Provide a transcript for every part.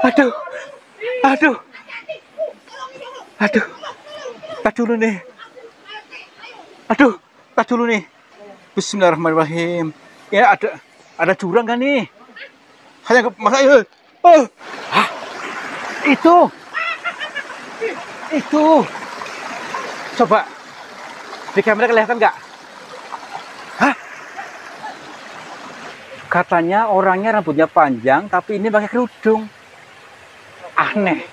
Aduh, aduh, aduh. Tak dulu nih. Aduh, tak dulu nih. Bismillahirrahmanirrahim. Ya ada jurang kan nih? Hanya masa itu. Oh, hah, itu. Coba di kamera kelihatan nggak? Hah? Katanya orangnya rambutnya panjang, tapi ini pakai kerudung. Aneh.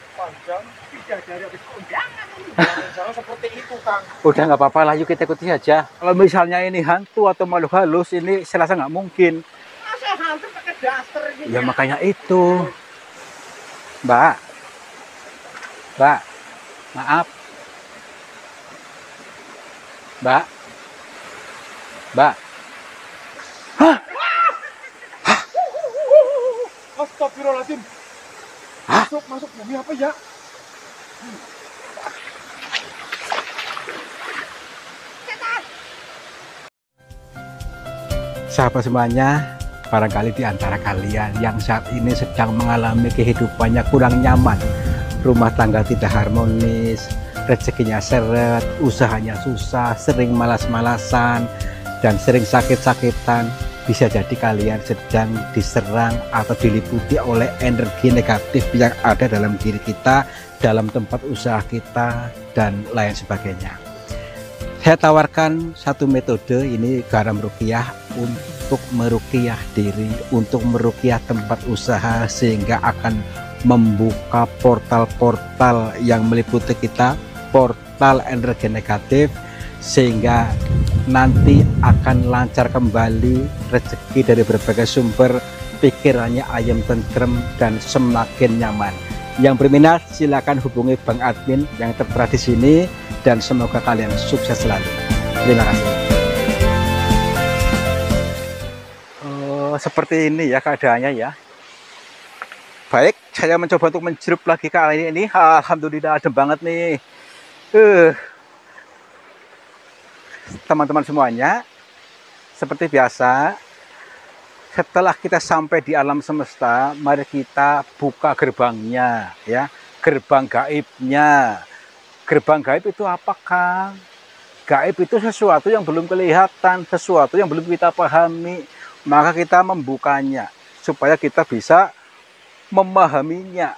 Seperti itu, Kang. Udah nggak apa-apa lah, yuk kita ikuti aja. Kalau misalnya ini hantu atau makhluk halus, ini saya rasa nggak mungkin. Masa hantu pakai daster gitu? Ya makanya itu. Mbak, maaf. Mbak. Hah? Astagfirullahaladzim. Hah? Masuk bumi apa ya? Sahabat semuanya, barangkali di antara kalian yang saat ini sedang mengalami kehidupannya kurang nyaman, rumah tangga tidak harmonis, rezekinya seret, usahanya susah, sering malas-malasan, dan sering sakit-sakitan, bisa jadi kalian sedang diserang atau diliputi oleh energi negatif yang ada dalam diri kita, dalam tempat usaha kita, dan lain sebagainya. Saya tawarkan satu metode, ini garam ruqyah, untuk meruqyah diri, untuk meruqyah tempat usaha, sehingga akan membuka portal-portal yang meliputi kita, portal energi negatif, sehingga nanti akan lancar kembali rezeki dari berbagai sumber, pikirannya ayam tentrem dan semakin nyaman. Yang berminat silakan hubungi Bang Admin yang tertera di sini, dan semoga kalian sukses selalu. Terima kasih. Seperti ini ya keadaannya ya. Baik, saya mencoba untuk menjerup lagi kali ini. Alhamdulillah adem banget nih. Teman-teman semuanya, seperti biasa, setelah kita sampai di alam semesta, mari kita buka gerbangnya ya, gerbang gaibnya. Gerbang gaib itu apa, Kang? Gaib itu sesuatu yang belum kelihatan, sesuatu yang belum kita pahami. Maka kita membukanya supaya kita bisa memahaminya.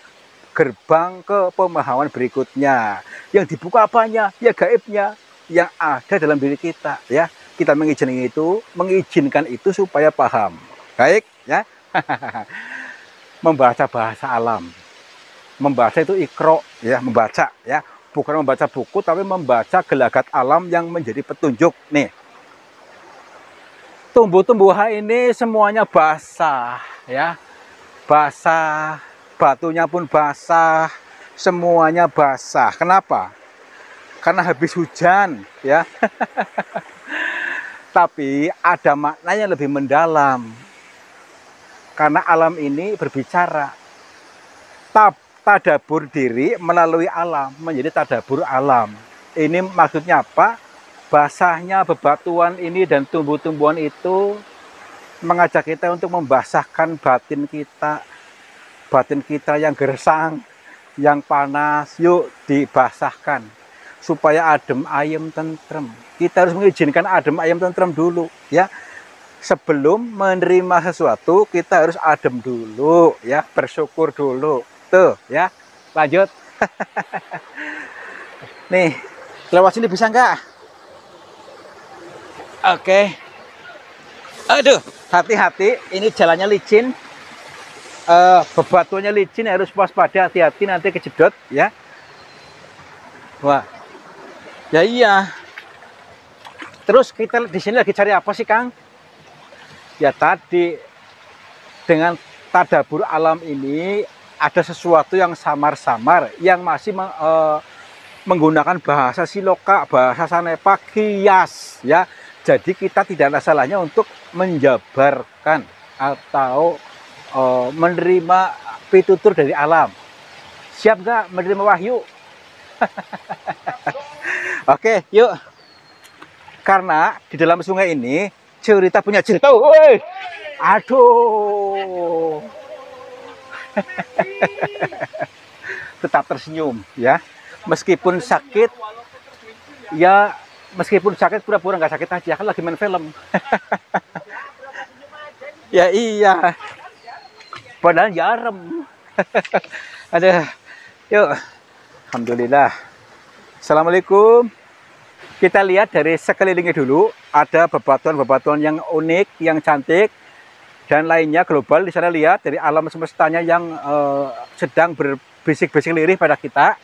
Gerbang ke pemahaman berikutnya. Yang dibuka apanya? Ya gaibnya yang ada dalam diri kita ya. Kita mengizinkan itu supaya paham. Baik ya. Membaca bahasa alam. Membaca itu ikro ya, membaca ya. Bukan membaca buku, tapi membaca gelagat alam yang menjadi petunjuk. Nih, tumbuh-tumbuhan ini semuanya basah, ya, basah, batunya pun basah, semuanya basah. Kenapa? Karena habis hujan, ya. Tapi ada makna yang lebih mendalam. Karena alam ini berbicara. Tadabur diri melalui alam, menjadi tadabur alam. Ini maksudnya apa? Basahnya bebatuan ini dan tumbuh-tumbuhan itu mengajak kita untuk membasahkan batin kita yang gersang, yang panas. Yuk dibasahkan supaya adem ayem tentrem. Kita harus mengizinkan adem ayem tentrem dulu ya. Sebelum menerima sesuatu kita harus adem dulu ya, bersyukur dulu. Tuh ya, lanjut. Nih, lewat sini bisa nggak? Oke. Aduh, hati-hati, ini jalannya licin. Bebatuannya licin, harus waspada, hati-hati nanti kejedot ya. Wah. Ya iya. Terus kita di sini lagi cari apa sih, Kang? Ya tadi dengan tadabur alam ini ada sesuatu yang samar-samar, yang masih menggunakan bahasa siloka, bahasa sanepa, kias ya. Jadi kita tidak ada salahnya untuk menjabarkan atau menerima pitutur dari alam. Siap nggak menerima wahyu? Oke, yuk. Karena di dalam sungai ini cerita punya cerita. Woi, aduh. Tetap tersenyum ya. Meskipun sakit, ya meskipun sakit pura-pura nggak sakit aja, kan lagi main film. Ya iya. Padahal jarem. Ada. Yuk. Alhamdulillah. Assalamualaikum. Kita lihat dari sekelilingnya dulu. Ada bebatuan-bebatuan yang unik, yang cantik. Dan lainnya global. Di sana lihat dari alam semestanya yang sedang berbisik-bisik lirih pada kita.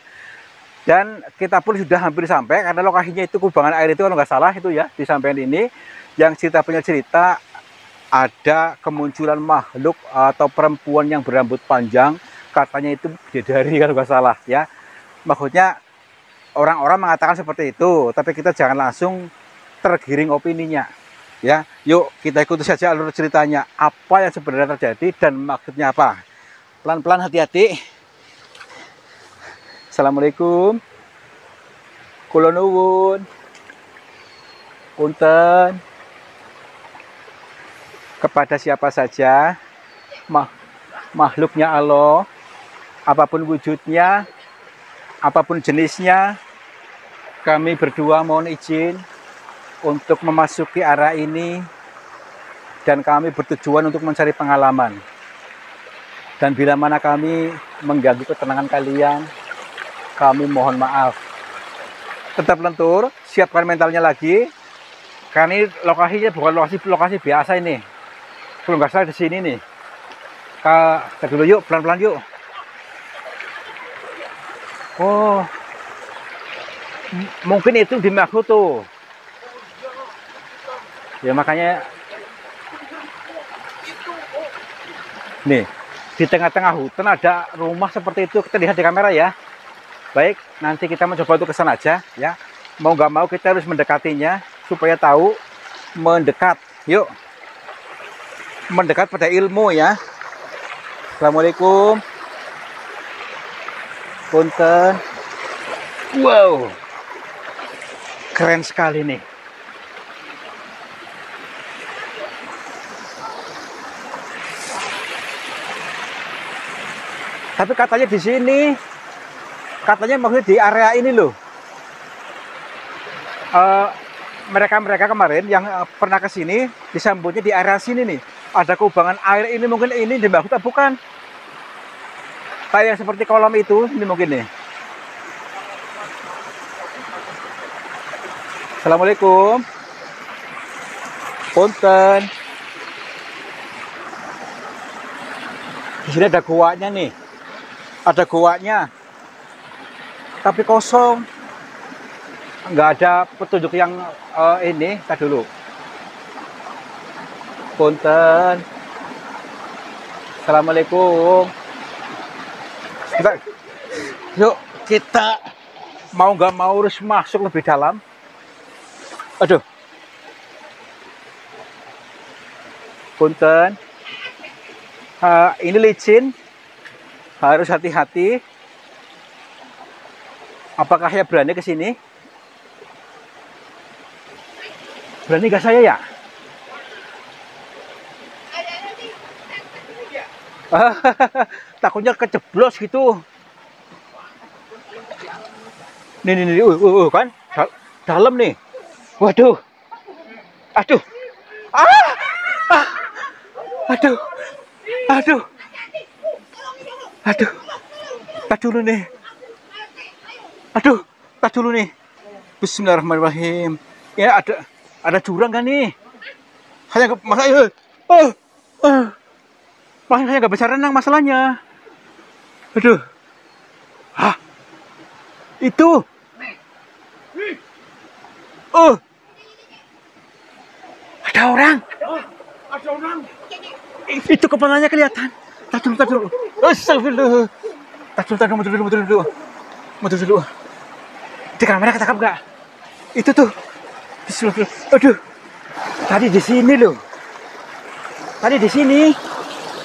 Dan kita pun sudah hampir sampai. Karena lokasinya itu kubangan air itu kalau nggak salah itu ya. Di samping ini. Yang cerita punya cerita. Ada kemunculan makhluk atau perempuan yang berambut panjang. Katanya itu bidadari kalau nggak salah ya. Maksudnya orang-orang mengatakan seperti itu, tapi kita jangan langsung tergiring opininya ya. Yuk kita ikuti saja alur ceritanya, apa yang sebenarnya terjadi dan maksudnya apa. Pelan-pelan, hati-hati. Assalamualaikum. Kula nuwun. Punten. Kepada siapa saja makhluknya Allah, apapun wujudnya, apapun jenisnya, kami berdua mohon izin untuk memasuki area ini dan kami bertujuan untuk mencari pengalaman. Dan bila mana kami mengganggu ketenangan kalian, kami mohon maaf. Tetap lentur, siapkan mentalnya lagi. Karena ini lokasinya bukan lokasi biasa ini. Belum nggak salah di sini nih. Kita dulu yuk, pelan-pelan yuk. Oh, mungkin itu dimaksud tuh. Ya makanya nih di tengah-tengah hutan ada rumah seperti itu, kita lihat di kamera ya. Baik, nanti kita mencoba untuk ke sana aja ya. Mau nggak mau kita harus mendekatinya supaya tahu mendekat. Yuk, mendekat pada ilmu ya. Assalamualaikum. Punten. Wow, keren sekali nih. Tapi katanya di sini, katanya maksudnya di area ini loh. Mereka kemarin yang pernah ke sini disambutnya di area sini nih. Ada kubangan air ini, mungkin ini dimaksud bukan? Kayak seperti kolam itu, ini mungkin nih. Assalamualaikum. Punten. Di sini ada guanya nih. Ada guanya. Tapi kosong. Nggak ada petunjuk yang ini. Kita dulu. Punten. Assalamualaikum. Yuk kita mau nggak mau harus masuk lebih dalam. Aduh. Punten. Ini licin. Harus hati-hati. Apakah saya berani ke sini? Berani nggak saya ya? Takutnya keceblos gitu. Nih, kan dalam nih. Waduh, aduh, aduh, tak dulu nih. Tak dulu nih. Bismillahirrahmanirrahim. Ya ada jurang kan nih? Hanya masa saya nggak bisa renang masalahnya. Aduh. Hah? Itu. Ada orang. Ada orang. Itu kepalanya kelihatan. Tak dulu. Astagfirullah. Mundur dulu. Di kamera ketangkap nggak? Itu tuh. Bismillah. Aduh. Tadi di sini loh. Tadi di sini.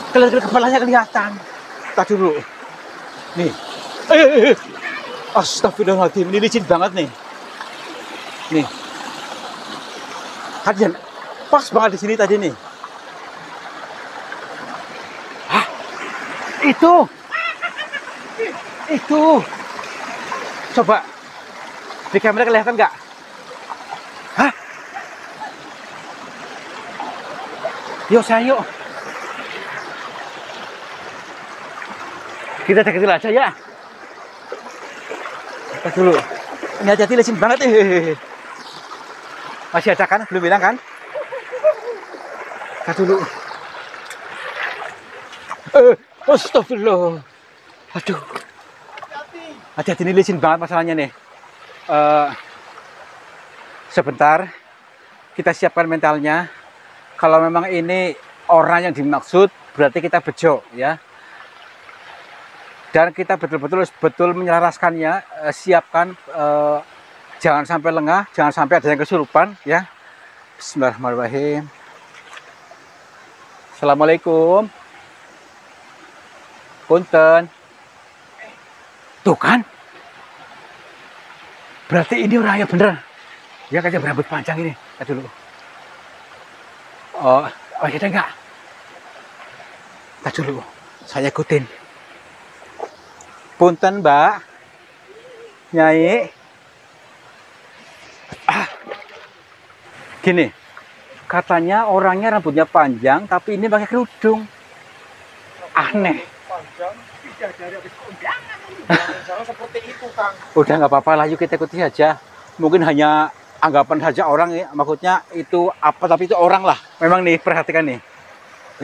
Kepalanya kelihatan. Tak dulu. Nih. Astagfirullahaladzim. Ini licin banget nih. Nih. Kalian pas banget di sini tadi nih. Hah? Itu. Coba di kamera kelihatan nggak? Hah? Yuk sayang yuk. Kita deketin aja ya. Kita dulu. Ini hati-hati licin banget. Masih ada kan? Belum bilang kan? Kita dulu. Astagfirullah. Aduh. Hati-hati, ini licin banget masalahnya nih. Sebentar. Kita siapkan mentalnya. Kalau memang ini orang yang dimaksud, berarti kita bejo ya. Dan kita betul menyelaraskannya, siapkan, jangan sampai lengah, jangan sampai ada yang kesurupan ya. Bismillahirrahmanirrahim. Assalamualaikum. Punten. Tuh kan? Berarti ini orangnya bener. Ya kayaknya berambut panjang ini. Lihat dulu. Oh ada enggak? Lihat dulu. Saya ikutin. Punten, Mbak. Nyai. Gini. Katanya orangnya rambutnya panjang, tapi ini pakai kerudung. Aneh. Panjang, tidak dari habis undangan. Jangan seperti itu, Kang. Udah nggak apa-apa lah, yuk kita ikuti saja. Mungkin hanya anggapan saja orang ya, maksudnya itu apa, tapi itu orang lah. Memang nih, perhatikan nih.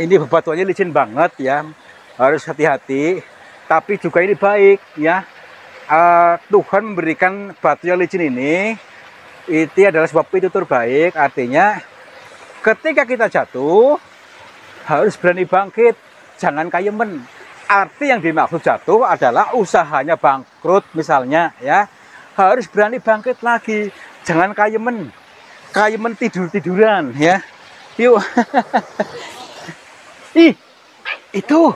Ini bebatuannya licin banget ya. Harus hati-hati. Tapi juga ini baik ya. Tuhan memberikan batu yang licin ini. Itu adalah sebuah pintu terbaik. Artinya ketika kita jatuh harus berani bangkit. Jangan kayemen. Arti yang dimaksud jatuh adalah usahanya bangkrut misalnya ya. Harus berani bangkit lagi. Jangan kayemen. Kayemen tidur-tiduran ya. Yuk. Ih, itu.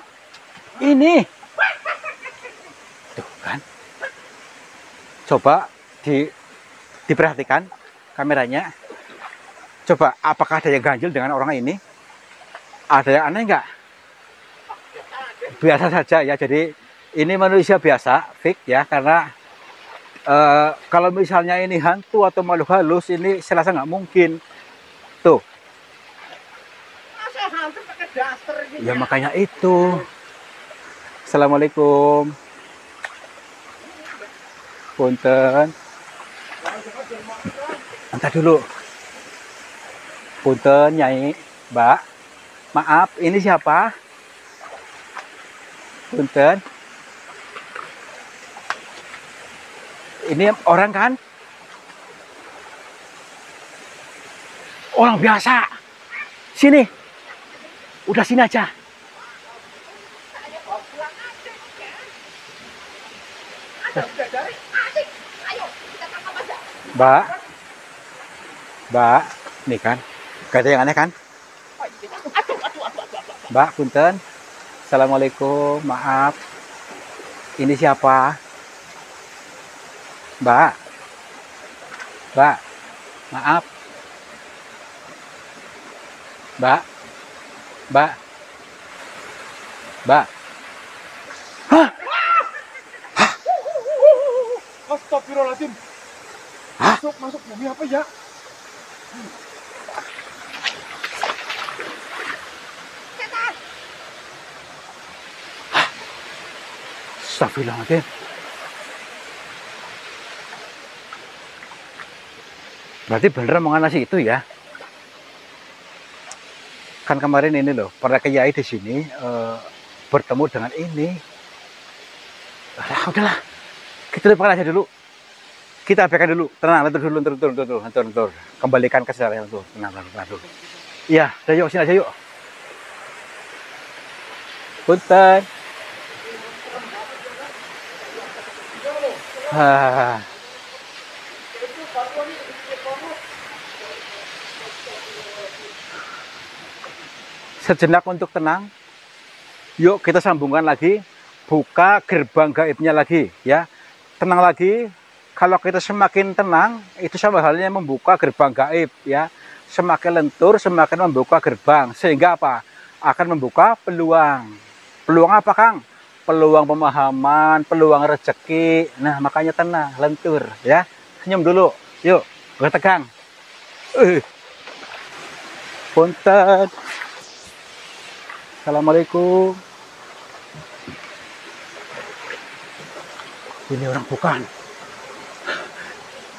Ini. Tuh kan. Coba diperhatikan kameranya. Coba apakah ada yang ganjil dengan orang ini? Ada yang aneh nggak? Biasa saja ya. Jadi ini manusia biasa, fake ya, karena kalau misalnya ini hantu atau makhluk halus, ini saya rasa nggak mungkin. Tuh. Masa hantu pakai daster gitu? Ya makanya itu. Assalamualaikum. Punten. Entar dulu. Punten, Nyai, Mbak. Maaf, ini siapa? Punten. Ini orang kan? Orang biasa. Sini. Udah sini aja. Mbak, Mbak, nih kan, gak ada yang aneh kan? Mbak, punten. Assalamualaikum, maaf. Ini siapa? Mbak, Mbak, maaf. Mbak, Mbak, Mbak. Hah? Astagfirullahaladzim. Hah? Masuk bumi apa ya? Astagfirullahaladzim. Berarti bener omongan nasi itu ya? Kan kemarin ini loh, para kiai di sini bertemu dengan ini. Udahlah, kita lupakan aja dulu. Kita abaikan dulu, tenang, turun. Kembalikan ke saya tuh, tenang dulu. Iya, udah yuk, sini aja yuk. Punten. Sejenak untuk tenang. Yuk kita sambungkan lagi, buka gerbang gaibnya lagi ya. Tenang lagi. Kalau kita semakin tenang, itu sama halnya membuka gerbang gaib ya. Semakin lentur, semakin membuka gerbang. Sehingga apa? Akan membuka peluang. Peluang apa, Kang? peluang pemahaman, peluang rezeki. Nah, makanya tenang, lentur ya. Senyum dulu. Yuk, gak tegang. Punten. Assalamualaikum. Ini orang bukan.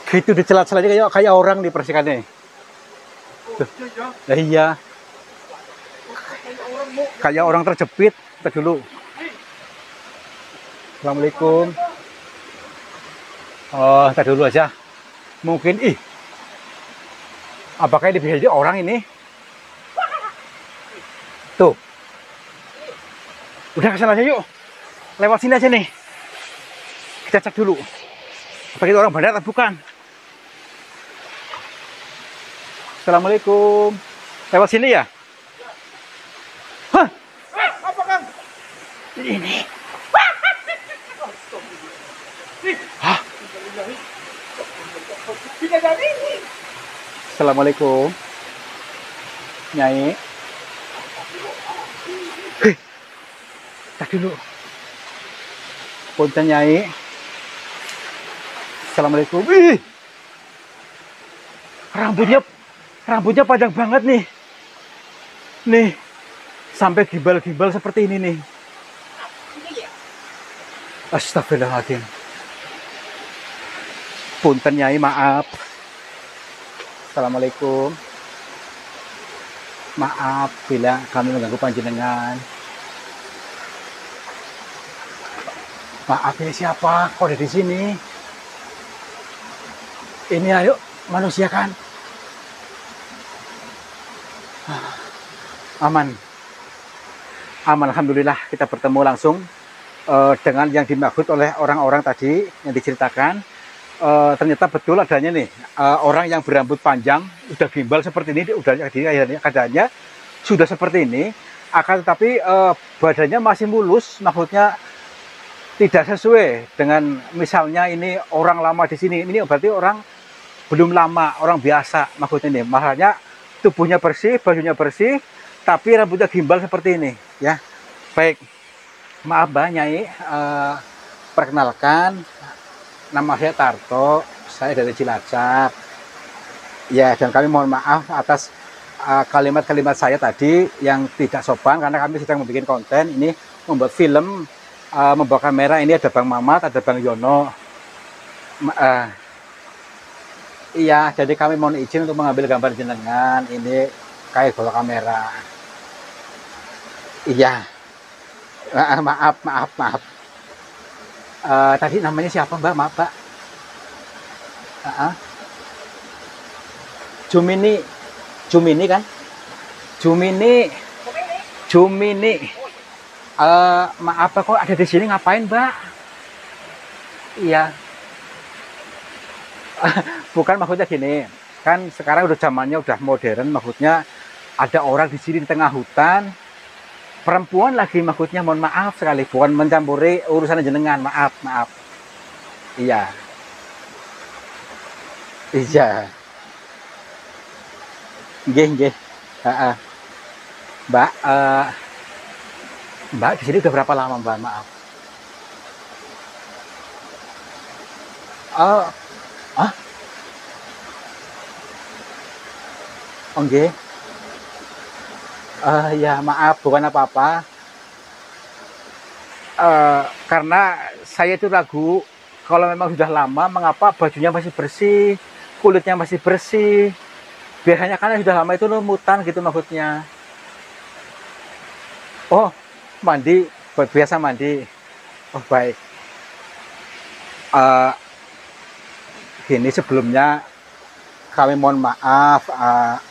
Gitu dicelat-celatnya kayak orang di persikannya. Nah, iya. Kayak orang terjepit. Kita dulu. Assalamualaikum. Oh, kita dulu aja. Mungkin apakah ini bisa jadi orang ini? Tuh. Udah kesana aja yuk. Lewat sini aja nih. Kita cek dulu. Apakah itu orang bandar atau bukan? Assalamualaikum. Lewat sini ya? Hah? Apa Kang? Ini. Hah? Assalamualaikum. Nyai. Tak dulu. Punten Nyai. Assalamualaikum. Rambutnya panjang banget nih. Nih. Sampai gimbal-gimbal seperti ini nih. Astagfirullahaladzim. Punten Nyai, maaf. Assalamualaikum. Maaf bila kami mengganggu panjenengan. Maaf, ini siapa? Kok ada di sini? Ini ayo manusia kan? Aman. Aman, alhamdulillah kita bertemu langsung dengan yang dimaksud oleh orang-orang tadi yang diceritakan. Ternyata betul adanya nih orang yang berambut panjang, udah gimbal seperti ini, udah keadaannya sudah seperti ini, akan tetapi badannya masih mulus, maksudnya tidak sesuai dengan misalnya ini orang lama di sini. Ini berarti orang belum lama, orang biasa maksudnya ini. Makanya tubuhnya bersih, bajunya bersih, tapi rambutnya gimbal seperti ini ya. Baik, maaf Mbak Nyai, perkenalkan, nama saya Tarto, saya dari Cilacap. Ya, dan kami mohon maaf atas kalimat-kalimat saya tadi yang tidak sopan, karena kami sedang membuat konten ini, membuat film, membawa kamera. Ini ada Bang Mamat, ada Bang Yono. Iya, jadi kami mohon izin untuk mengambil gambar jenengan. Ini kayak bawa kamera. Iya. Maaf. Tadi namanya siapa Mbak? Maaf Mbak. Jumini kan? Jumini. Maaf kok ada di sini, ngapain Mbak? Iya. Bukan, maksudnya gini, kan sekarang udah zamannya udah modern, maksudnya ada orang di sini di tengah hutan, perempuan lagi, maksudnya mohon maaf sekali, bukan mencampuri urusan jenengan, maaf. Iya. Nggih. Mbak, Mbak di sini udah berapa lama Mbak? Maaf. Nggih. Ya maaf, bukan apa-apa. Karena saya itu ragu, kalau memang sudah lama, mengapa bajunya masih bersih, kulitnya masih bersih. Biasanya karena sudah lama itu lumutan gitu maksudnya. Oh, mandi, biasa mandi. Oh, baik. Gini, sebelumnya kami mohon maaf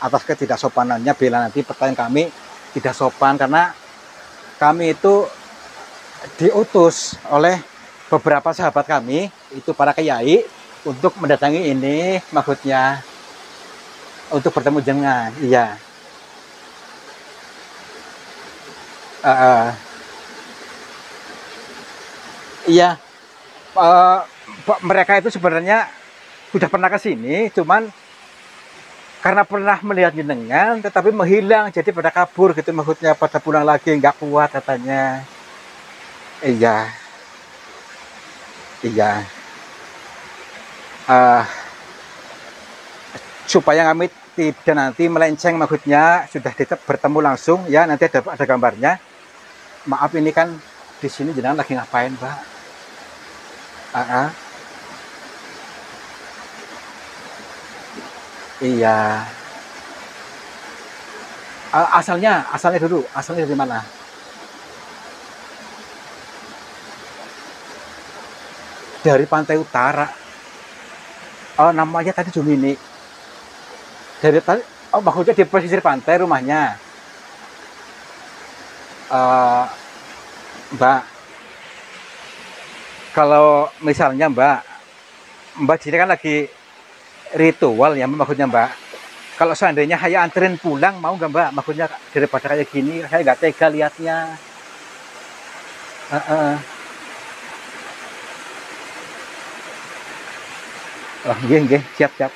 atas ketidaksopanannya, bila nanti pertanyaan kami tidak sopan, karena kami itu diutus oleh beberapa sahabat kami, itu para kiai, untuk mendatangi ini, maksudnya untuk bertemu dengan, iya. Iya, mereka itu sebenarnya sudah pernah ke sini, cuman karena pernah melihat jenengan, tetapi menghilang, jadi pada kabur gitu, maksudnya pada pulang lagi, nggak kuat katanya. Iya, iya. Eh, supaya kami tidak nanti melenceng, maksudnya sudah bertemu langsung ya, nanti ada gambarnya. Maaf ini kan di sini jenengan lagi ngapain, Mbak? Ah, iya. Asalnya dulu, asalnya dari mana? Dari pantai utara. Oh, namanya tadi Jumini. Dari tadi, oh maksudnya di pesisir pantai rumahnya. Eh, Mbak, kalau misalnya Mbak sini kan lagi ritual ya, maksudnya Mbak. Kalau seandainya saya anterin pulang, mau nggak Mbak? Maksudnya daripada kayak gini, saya nggak tega liatnya. Uh, Oh, nggih, nggih, siap, siap.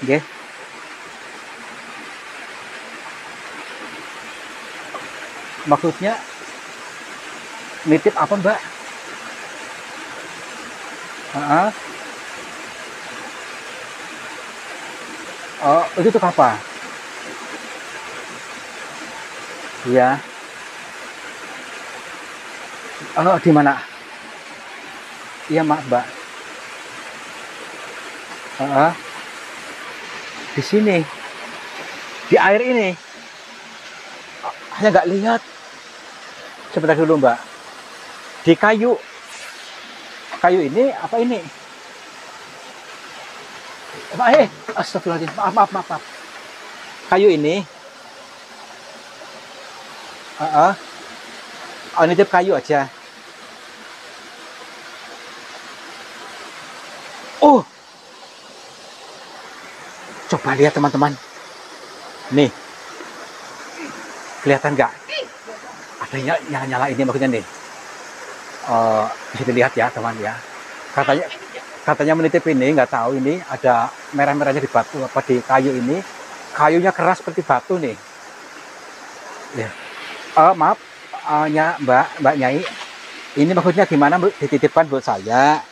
Nggih. Maksudnya nitip apa Mbak? Uh, oh, itu tuh apa? Iya. Oh, di mana? Iya, Mbak. Di sini, di air ini. Hanya nggak lihat. Sebentar dulu, Mbak. Di kayu. Kayu ini apa ini? Astagfirullahaladzim. Maaf. Kayu ini. Oh, ini tip kayu aja. Oh, coba lihat teman-teman. Nih, kelihatan nggak? Ada nyala ini maksudnya nih. Bisa dilihat ya teman ya. Katanya menitip ini, nggak tahu ini ada merah-merahnya di batu apa di kayu ini. Kayunya keras seperti batu nih. Ya. Maaf, Mbak Nyai. Ini maksudnya gimana dititipkan buat saya?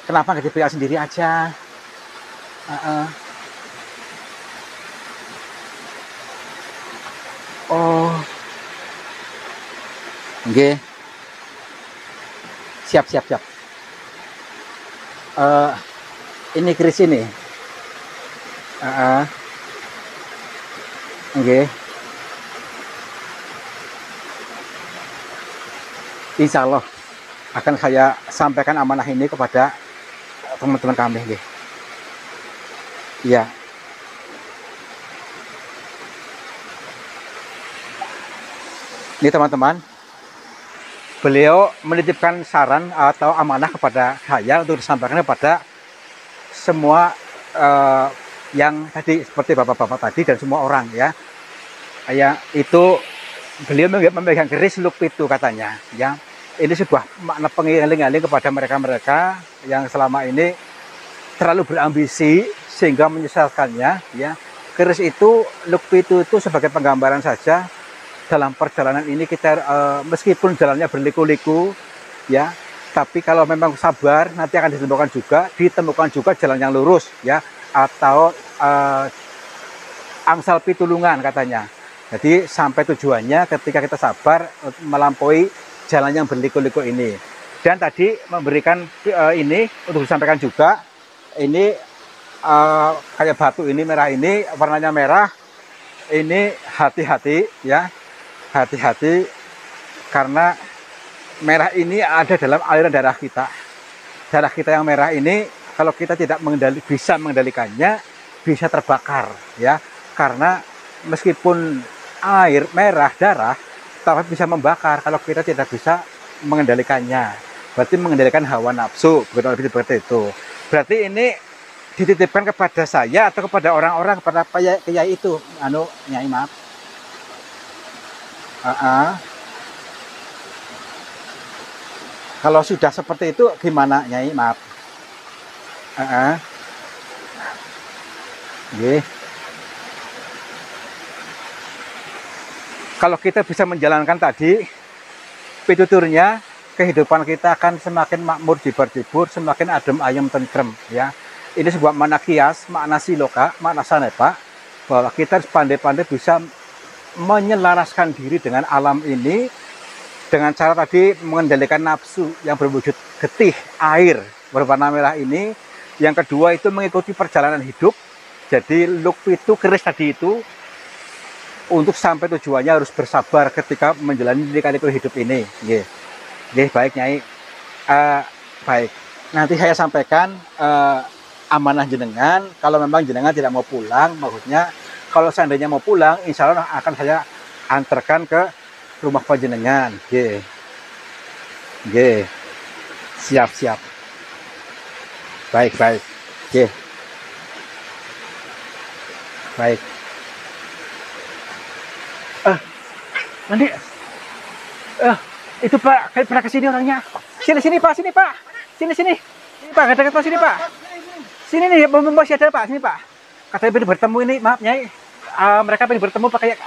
Kenapa nggak dipelihara sendiri aja? Oh, nggih. Siap. Ini keris ini. Nggih. Insya Allah akan saya sampaikan amanah ini kepada teman-teman kami. Nggih. Iya. Ini teman-teman, beliau menitipkan saran atau amanah kepada saya untuk disampaikan kepada semua yang tadi seperti bapak-bapak tadi dan semua orang ya. Itu beliau memegang keris luk pitu katanya ya. Ini sebuah makna pengiling-iling kepada mereka-mereka yang selama ini terlalu berambisi sehingga menyesalkannya ya. Keris itu luk pitu itu sebagai penggambaran saja. Dalam perjalanan ini kita meskipun jalannya berliku-liku ya, tapi kalau memang sabar nanti akan ditemukan juga jalan yang lurus ya, atau angsal pitulungan katanya. Jadi sampai tujuannya ketika kita sabar melampaui jalan yang berliku-liku ini. Dan tadi memberikan ini untuk disampaikan juga, ini kayak batu ini merah ini, warnanya merah. Ini hati-hati ya. Hati-hati karena merah ini ada dalam aliran darah kita. Darah kita yang merah ini kalau kita tidak bisa mengendalikannya bisa terbakar ya. Karena meskipun air merah darah tapi bisa membakar kalau kita tidak bisa mengendalikannya. Berarti mengendalikan hawa nafsu, begitu seperti itu. Berarti ini dititipkan kepada saya atau kepada orang-orang, kepada kiai itu, Nyai maaf. Kalau sudah seperti itu gimana Nyai? Maaf. Kalau kita bisa menjalankan tadi pituturnya kehidupan kita akan semakin makmur, jibar-jibur, semakin adem ayem tentrem ya. Ini sebuah makna kias, makna siloka, makna sanepa, bahwa kita harus pandai-pandai bisa menyelaraskan diri dengan alam ini dengan cara tadi mengendalikan nafsu yang berwujud getih air berwarna merah ini. Yang kedua itu mengikuti perjalanan hidup. Jadi luk itu keris tadi itu untuk sampai tujuannya harus bersabar ketika menjalani lika-liku hidup ini. Nggih, baik Nyai. Baik. Nanti saya sampaikan amanah jenengan. Kalau memang jenengan tidak mau pulang, maksudnya kalau seandainya mau pulang, insya Allah akan saya antarkan ke rumah panjenengan. Nggih. Siap. Baik. Nggih. Baik. Nanti itu Pak, kayak pernah kesini orangnya. Sini Pak. Sini Pak, dekat Pak, sini Pak. Sini nih, masih ada Pak, sini Pak. Katanya pengen bertemu ini, maaf Nyai. Mereka pengen bertemu pakai.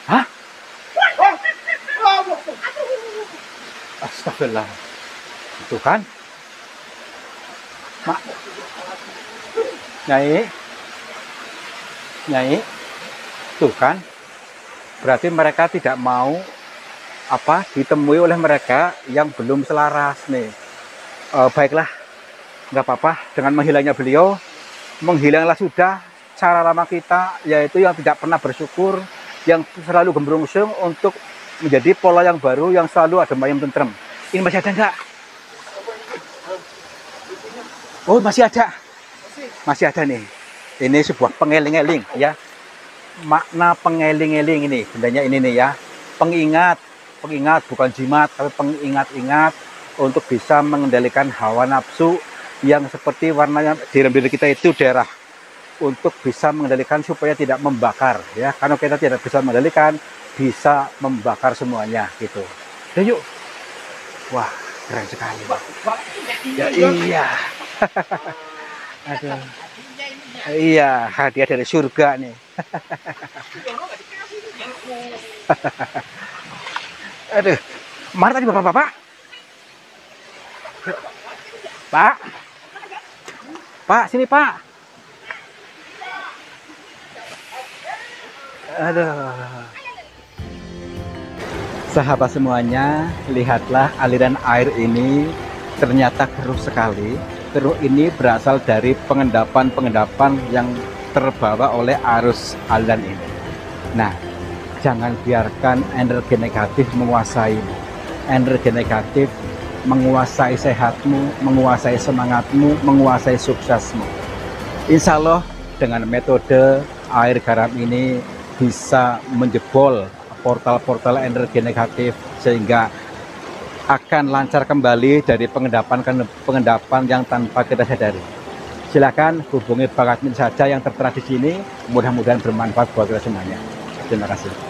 Hah? Astagfirullah. Itu kan? Mak. Nyai. Tuh kan? Berarti mereka tidak mau ditemui oleh mereka yang belum selaras nih. Baiklah, nggak apa-apa. Dengan menghilangnya beliau, menghilanglah sudah cara lama kita, yaitu yang tidak pernah bersyukur, yang selalu gembrungsung untuk menjadi pola yang baru, yang selalu ada ayem tentrem. Ini masih ada nggak? Oh, masih ada. Masih ada nih. Ini sebuah pengeling-eling ya. Makna pengeling-eling ini, bendanya ini nih ya. Pengingat bukan jimat, tapi pengingat-ingat untuk bisa mengendalikan hawa nafsu yang seperti warnanya di dalam diri kita itu darah, untuk bisa mengendalikan supaya tidak membakar ya. Karena kita tidak bisa mengendalikan, bisa membakar semuanya gitu. Dan yuk. Wah, keren sekali. Ya, iya. Aduh. Iya, hadiah dari surga nih. Aduh, mana tadi bapak-bapak? Pak, sini Pak. Aduh. Sahabat semuanya, lihatlah aliran air ini ternyata keruh sekali. Keruh ini berasal dari pengendapan yang terbawa oleh arus aliran ini. Nah, jangan biarkan energi negatif menguasaimu. Energi negatif menguasai sehatmu, menguasai semangatmu, menguasai suksesmu. Insya Allah dengan metode air garam ini bisa menjebol portal-portal energi negatif sehingga akan lancar kembali dari pengendapan yang tanpa kita sadari. Silakan hubungi Bang Admin saja yang tertera di sini. Mudah-mudahan bermanfaat buat kita semuanya. Terima kasih.